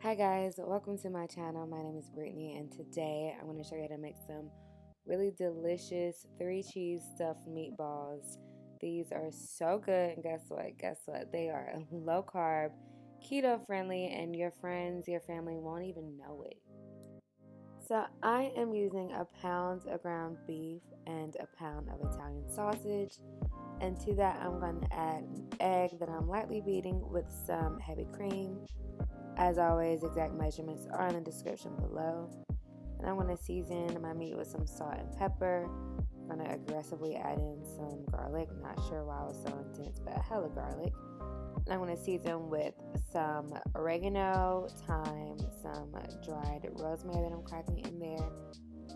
Hi guys, welcome to my channel. My name is Brittany and today I'm going to show you how to make some really delicious 3-cheese stuffed meatballs. These are so good, and guess what? They are low carb, keto friendly, and your friends, your family won't even know it. So I am using a pound of ground beef and a pound of Italian sausage, and to that I'm going to add an egg that I'm lightly beating with some heavy cream. As always, exact measurements are in the description below. And I'm going to season my meat with some salt and pepper. I'm going to aggressively add in some garlic. Not sure why it was so intense, but hella garlic. And I'm going to season with some oregano, thyme, some dried rosemary that I'm cracking in there,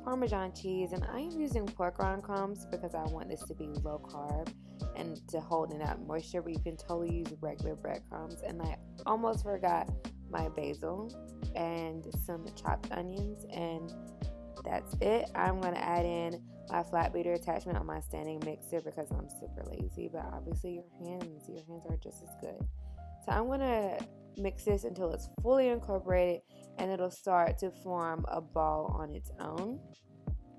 Parmesan cheese, and I am using pork rind crumbs because I want this to be low carb and to hold in that moisture, but you can totally use regular breadcrumbs. And I almost forgot my basil and some chopped onions, and that's it. I'm going to add in my flat beater attachment on my standing mixer because I'm super lazy, but obviously your hands are just as good. So I'm going to mix this until it's fully incorporated and it'll start to form a ball on its own.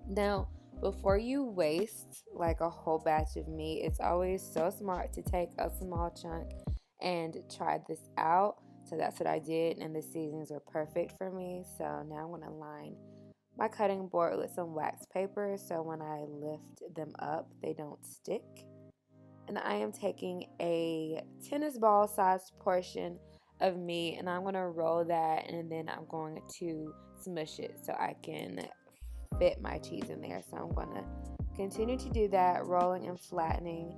Now, before you waste like a whole batch of meat, it's always so smart to take a small chunk and try this out. So that's what I did, and the seasonings were perfect for me. So now I'm going to line my cutting board with some wax paper so when I lift them up, they don't stick. And I am taking a tennis ball sized portion of meat and I'm going to roll that, and then I'm going to smush it so I can fit my cheese in there. So I'm going to continue to do that, rolling and flattening.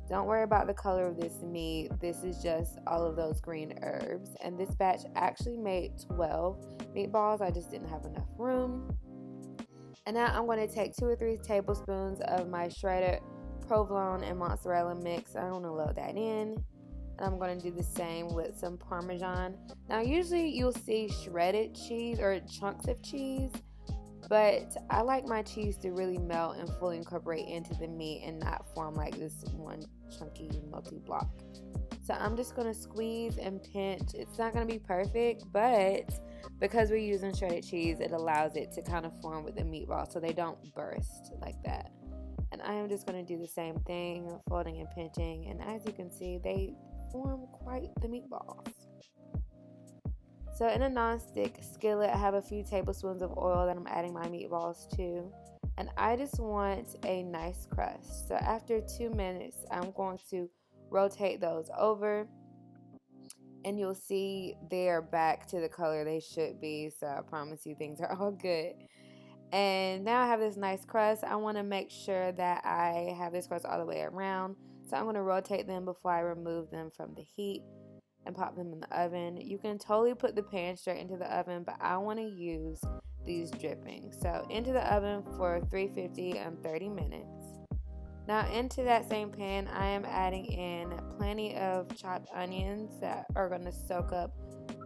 Don't worry about the color of this meat. This is just all of those green herbs. And this batch actually made 12 meatballs. I just didn't have enough room. And now I'm going to take 2 or 3 tablespoons of my shredded provolone and mozzarella mix. I'm going to load that in. And I'm going to do the same with some Parmesan. Now usually you'll see shredded cheese or chunks of cheese, but I like my cheese to really melt and fully incorporate into the meat and not form like this one chunky melty block. So I'm just going to squeeze and pinch. It's not going to be perfect, but because we're using shredded cheese, it allows it to kind of form with the meatball so they don't burst like that. And I am just going to do the same thing, folding and pinching, and as you can see, they form quite the meatballs. So in a non-stick skillet, I have a few tablespoons of oil that I'm adding my meatballs to. And I just want a nice crust. So after 2 minutes, I'm going to rotate those over. And you'll see they're back to the color they should be. So I promise you things are all good. And now I have this nice crust. I want to make sure that I have this crust all the way around. So I'm going to rotate them before I remove them from the heat and pop them in the oven. You can totally put the pan straight into the oven, but I want to use these drippings. So into the oven for 350 and 30 minutes. Now into that same pan, I am adding in plenty of chopped onions that are going to soak up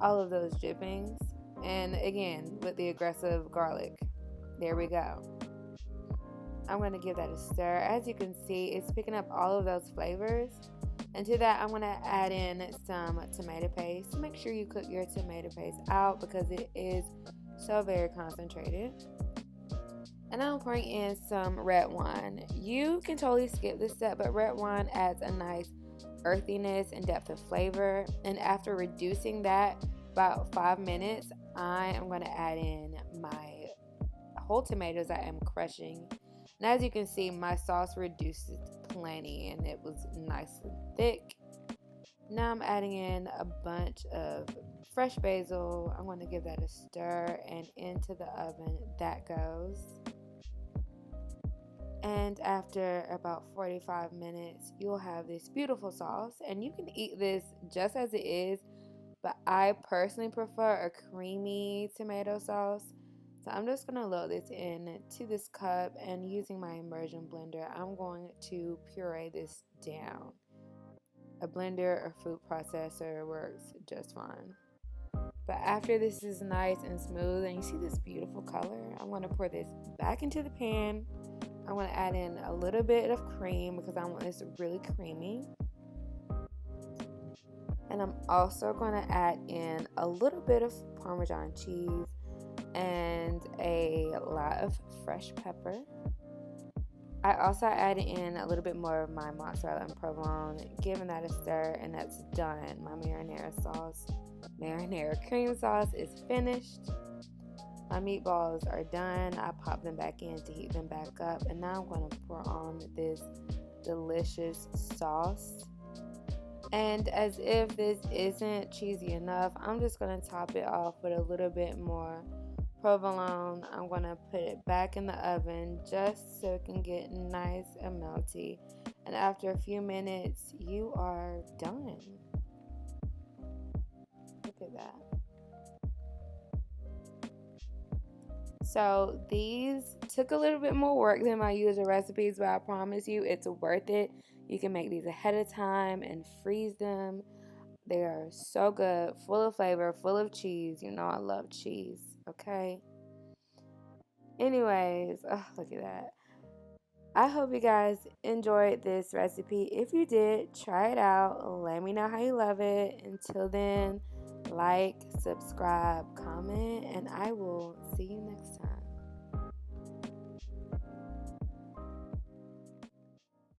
all of those drippings. And again, with the aggressive garlic. There we go. I'm going to give that a stir. As you can see, it's picking up all of those flavors. And to that, I'm going to add in some tomato paste. Make sure you cook your tomato paste out because it is so very concentrated. And I'm pouring in some red wine. You can totally skip this step, but red wine adds a nice earthiness and depth of flavor. And after reducing that about 5 minutes, I am going to add in my whole tomatoes I am crushing. And as you can see, my sauce reduced plenty and it was nice and thick. Now I'm adding in a bunch of fresh basil. I'm going to give that a stir, and into the oven that goes. And after about 45 minutes, you'll have this beautiful sauce, and you can eat this just as it is, but I personally prefer a creamy tomato sauce. So I'm just going to load this in to this cup, and using my immersion blender, I'm going to puree this down. A blender or food processor works just fine. But after this is nice and smooth and you see this beautiful color, I'm going to pour this back into the pan. I'm going to add in a little bit of cream because I want this really creamy. And I'm also going to add in a little bit of Parmesan cheese and a lot of fresh pepper. I also added in a little bit more of my mozzarella and provolone, giving that a stir, and that's done. My marinara cream sauce is finished. My meatballs are done. I pop them back in to heat them back up, and now I'm going to pour on this delicious sauce. And as if this isn't cheesy enough, I'm just going to top it off with a little bit more provolone. I'm going to put it back in the oven just so it can get nice and melty. And after a few minutes, you are done. Look at that. So these took a little bit more work than my usual recipes, but I promise you it's worth it. You can make these ahead of time and freeze them. They are so good, full of flavor, full of cheese. You know I love cheese, okay? Anyways, oh, look at that. I hope you guys enjoyed this recipe. If you did, try it out. Let me know how you love it. Until then, like, subscribe, comment, and I will see you next time.